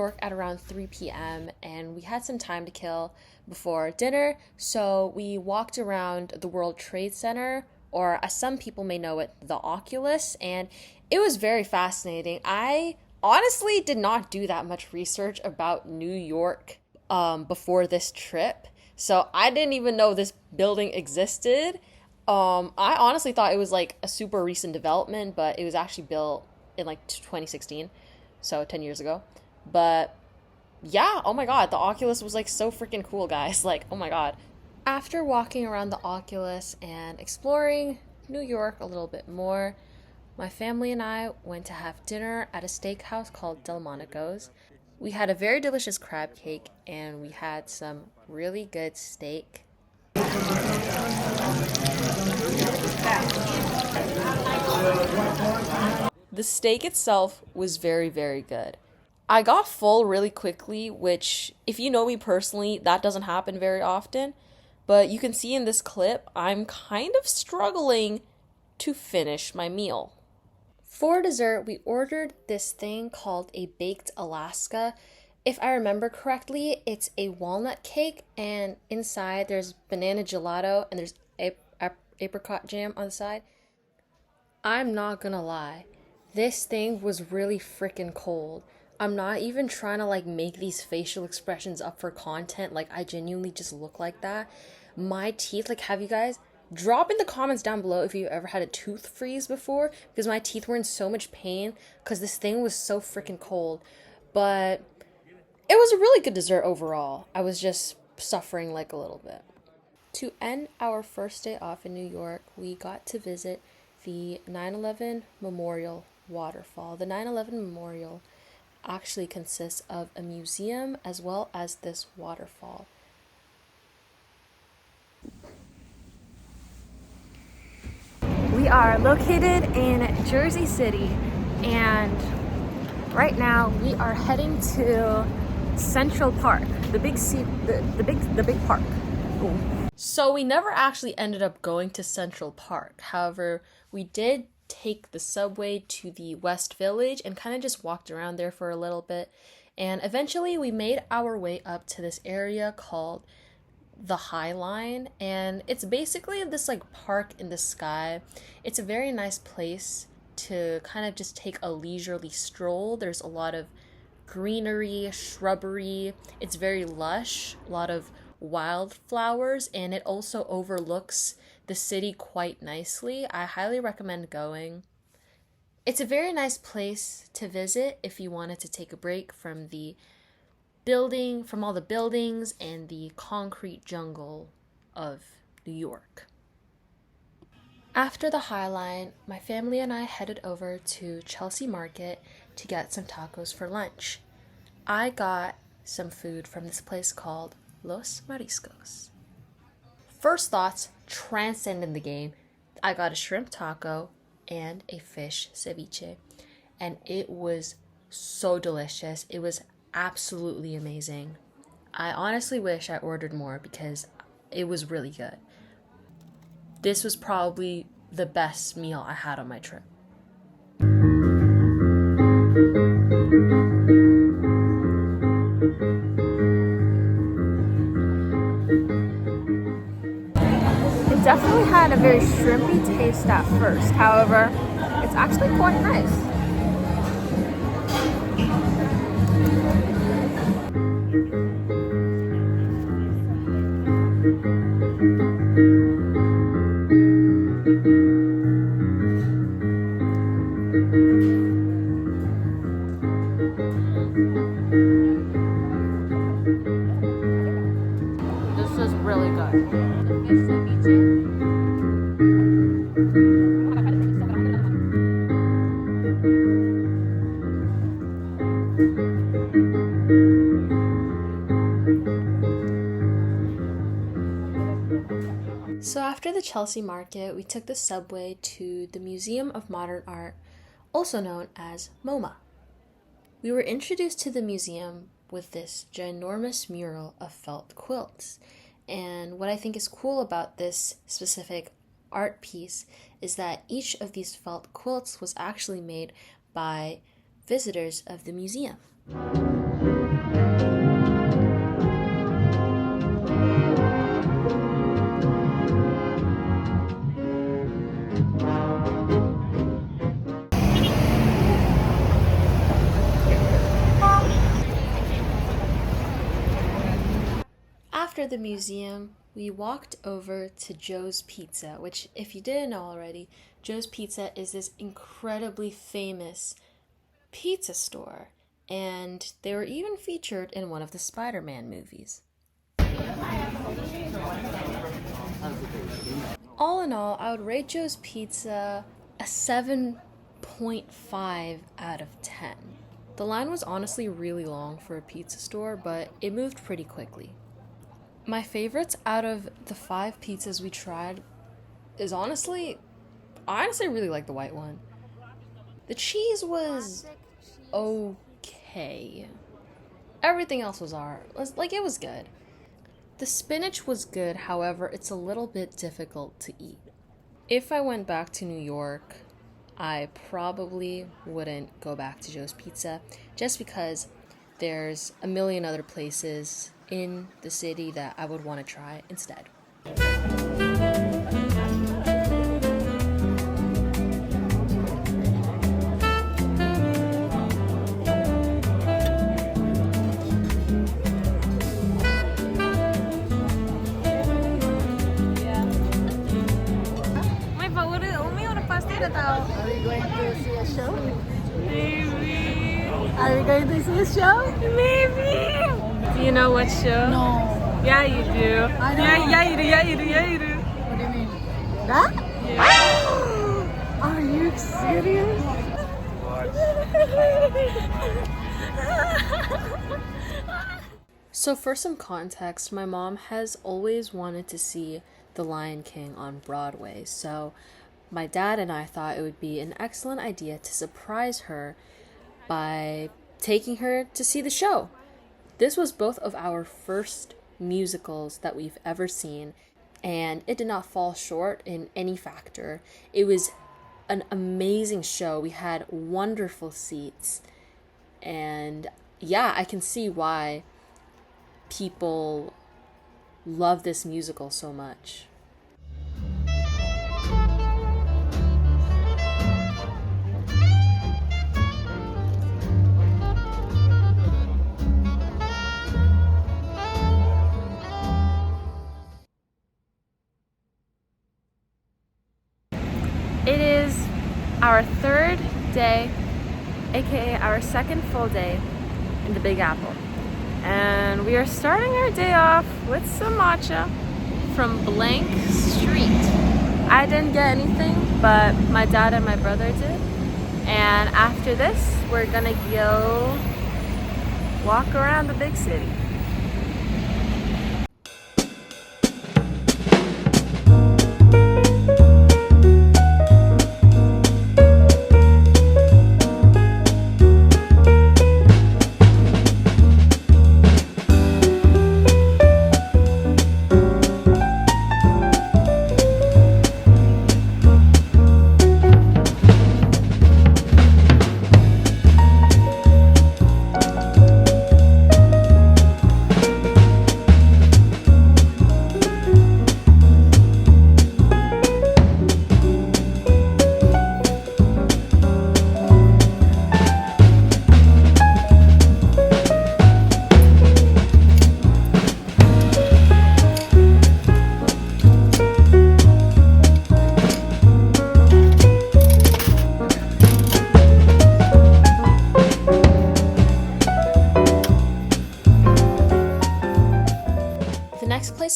York at around 3 p.m. and we had some time to kill before dinner, so we walked around the World Trade Center, or as some people may know it, the Oculus, and it was very fascinating. I honestly did not do that much research about New York before this trip, so I didn't even know this building existed. I honestly thought it was like a super recent development, but it was actually built in like 2016, so 10 years ago. But yeah, oh my god, the Oculus was like so freaking cool, guys. Like, oh my god. After walking around the Oculus and exploring New York a little bit more, my family and I went to have dinner at a steakhouse called Delmonico's. We had a very delicious crab cake and we had some really good steak. The steak itself was very, very good. I got full really quickly, which, if you know me personally, that doesn't happen very often. But you can see in this clip, I'm kind of struggling to finish my meal. For dessert, we ordered this thing called a baked Alaska. If I remember correctly, it's a walnut cake, and inside there's banana gelato and there's apricot jam on the side. I'm not gonna lie, this thing was really freaking cold. I'm not even trying to like make these facial expressions up for content, like I genuinely just look like that. My teeth, like, have you guys drop in the comments down below if you've ever had a tooth freeze before, because my teeth were in so much pain because this thing was so freaking cold. But it was a really good dessert overall. I was just suffering like a little bit. To end our first day off in New York, we got to visit the 9/11 Memorial Waterfall. The 9/11 Memorial actually consists of a museum as well as this waterfall. We are located in Jersey City, and right now we are heading to Central Park, the big park. Ooh. So we never actually ended up going to Central Park. However, we did take the subway to the West Village and kind of just walked around there for a little bit. And eventually we made our way up to this area called the High Line, and it's basically this like park in the sky. It's a very nice place to kind of just take a leisurely stroll. There's a lot of greenery, shrubbery. It's very lush, a lot of wildflowers, and it also overlooks the city quite nicely. I highly recommend going. It's a very nice place to visit if you wanted to take a break from all the buildings and the concrete jungle of New York. After the High Line, my family and I headed over to Chelsea Market to get some tacos for lunch. I got some food from this place called Los Mariscos. First thoughts transcending the game. I got a shrimp taco and a fish ceviche, and it was so delicious. It was absolutely amazing. I honestly wish I ordered more because it was really good. This was probably the best meal I had on my trip. It definitely had a very shrimpy taste at first. However, it's actually quite nice. This is really good. So after the Chelsea Market, we took the subway to the Museum of Modern Art, also known as MoMA. We were introduced to the museum with this ginormous mural of felt quilts. And what I think is cool about this specific art piece is that each of these felt quilts was actually made by visitors of the museum. After the museum, we walked over to Joe's Pizza, which, if you didn't know already, Joe's Pizza is this incredibly famous pizza store, and they were even featured in one of the Spider-Man movies. All in all, I would rate Joe's Pizza a 7.5 out of 10. The line was honestly really long for a pizza store, but it moved pretty quickly. My favorites out of the 5 pizzas we tried is I honestly really like the white one. The cheese was okay. Everything else was it was good. The spinach was good, however, it's a little bit difficult to eat. If I went back to New York, I probably wouldn't go back to Joe's Pizza just because there's a million other places in the city that I would want to try instead. Are we going to see a show? Maybe. Are we going to see a show? Maybe. Do you know what show? No. Yeah, you do. I don't know. Yeah, you do. Yeah, you do. Yeah, you do. What do you mean? That? Yeah. Are you serious? So for some context, my mom has always wanted to see The Lion King on Broadway, so my dad and I thought it would be an excellent idea to surprise her by taking her to see the show. This was both of our first musicals that we've ever seen, and it did not fall short in any factor. It was an amazing show. We had wonderful seats, and yeah, I can see why people love this musical so much. It is our 3rd day, aka our 2nd full day in the Big Apple. And we are starting our day off with some matcha from Blank Street. I didn't get anything, but my dad and my brother did. And after this, we're gonna go walk around the big city.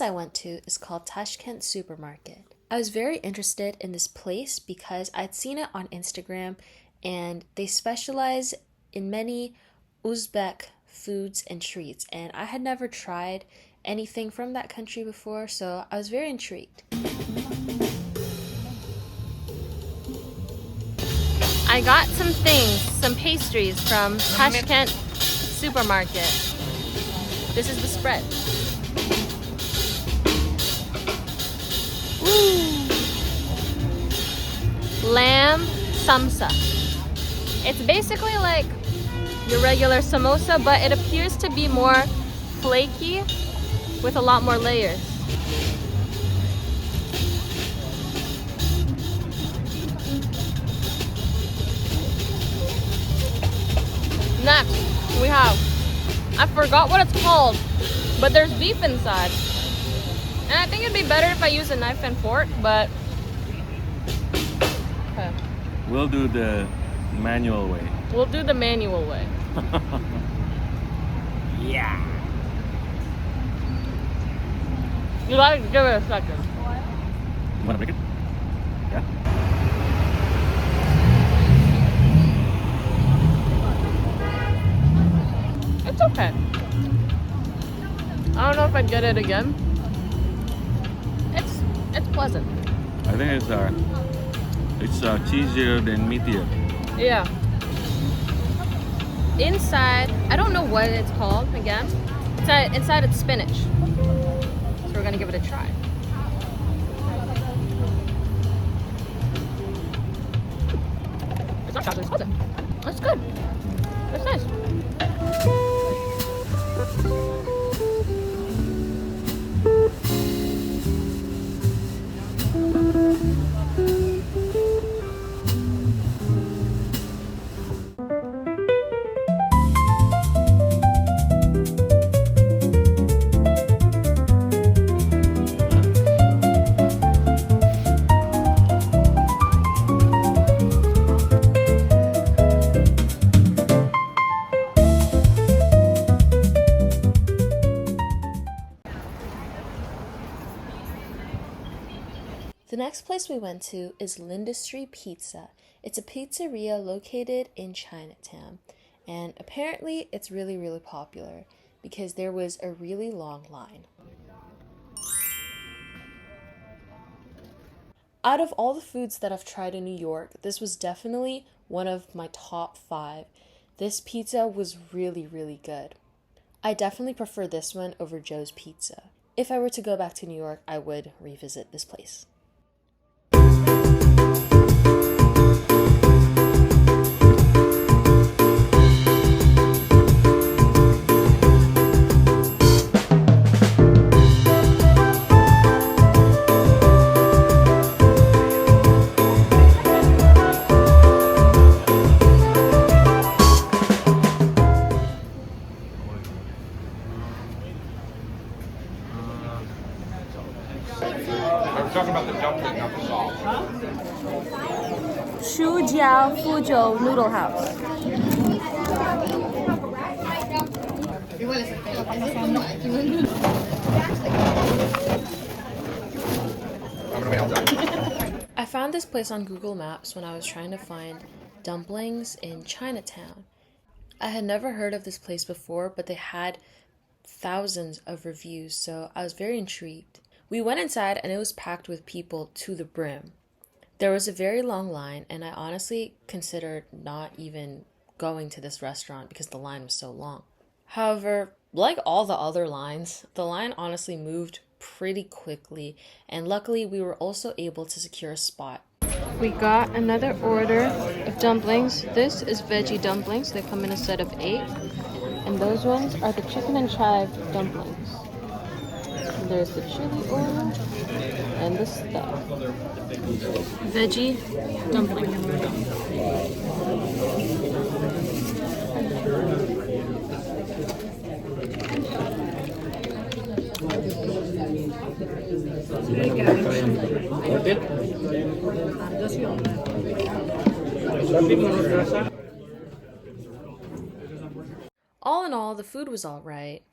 I went to is called Tashkent Supermarket. I was very interested in this place because I'd seen it on Instagram and they specialize in many Uzbek foods and treats, and I had never tried anything from that country before, so I was very intrigued. I got some pastries from Tashkent Supermarket. This is the spread. Lamb samsa. It's basically like your regular samosa, but it appears to be more flaky with a lot more layers. Next, we have, I forgot what it's called, but there's beef inside. And I think it'd be better if I use a knife and fork, but okay. We'll do the manual way. We'll do the manual way. Yeah. You gotta give it a second. You wanna make it? Yeah. It's okay. I don't know if I'd get it again. It's pleasant. I think it's cheesier than meatier. Yeah. Inside, I don't know what it's called again. Inside it's spinach. So we're gonna give it a try. It's not chocolate, it's pleasant. That's good. That's nice. The next place we went to is L'Industrie Pizza. It's a pizzeria located in Chinatown, and apparently it's really, really popular because there was a really long line. Out of all the foods that I've tried in New York, this was definitely one of my top 5. This pizza was really, really good. I definitely prefer this one over Joe's Pizza. If I were to go back to New York, I would revisit this place. I'm talking about the dumpling, not the sauce. Shujiao Fuzhou Noodle House. I found this place on Google Maps when I was trying to find dumplings in Chinatown. I had never heard of this place before, but they had thousands of reviews, so I was very intrigued. We went inside and it was packed with people to the brim. There was a very long line, and I honestly considered not even going to this restaurant because the line was so long. However, like all the other lines, the line honestly moved pretty quickly, and luckily we were also able to secure a spot. We got another order of dumplings. This is veggie dumplings. They come in a set of 8. And those ones are the chicken and chive dumplings. And there's the chili oil and the stuff. Veggie dumpling. All in all, the food was alright.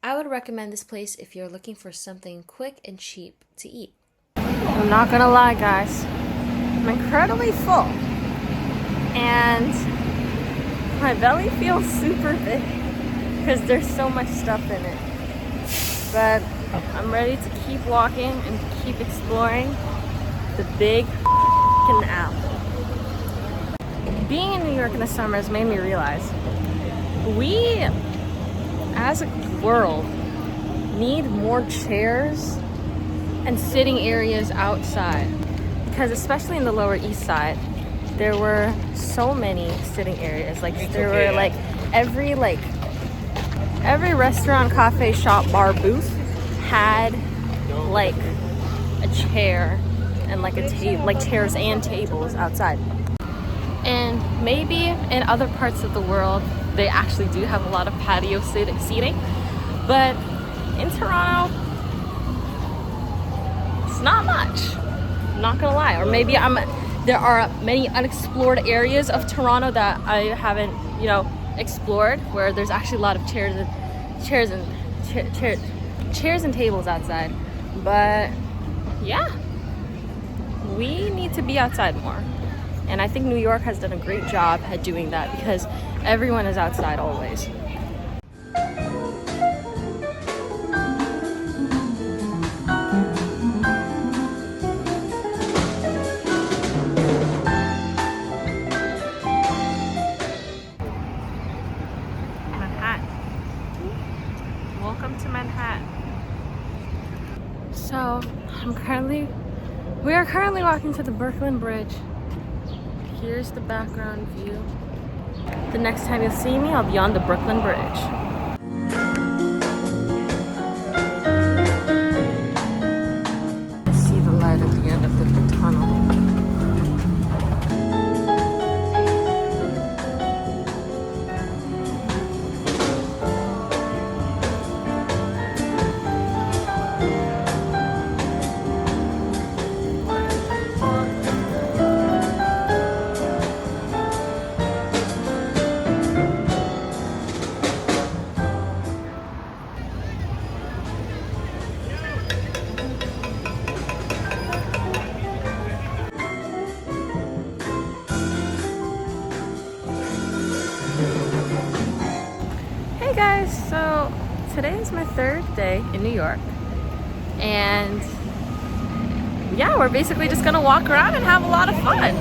I would recommend this place if you're looking for something quick and cheap to eat. I'm not gonna lie, guys. I'm incredibly full. And my belly feels super big because there's so much stuff in it. But I'm ready to keep walking and keep exploring the big apple. Being in New York in the summer has made me realize we, as a world, need more chairs and sitting areas outside, because especially in the Lower East Side there were so many sitting areas. Every restaurant, cafe, shop, bar, booth had like a chair and like a table, like chairs and tables outside. And maybe in other parts of the world they actually do have a lot of patio seating, but in Toronto, it's not much. I'm not gonna lie. Or maybe there are many unexplored areas of Toronto that I haven't, you know, explored, where there's actually a lot of chairs and tables outside. But yeah, we need to be outside more. And I think New York has done a great job at doing that because everyone is outside always. Manhattan. Welcome to Manhattan. So we are currently walking to the Brooklyn Bridge. Here's the background view. The next time you'll see me, I'll be on the Brooklyn Bridge. See the light at the end of the tunnel. Hey guys, so today is my third day in New York, and yeah, we're basically just gonna walk around and have a lot of fun.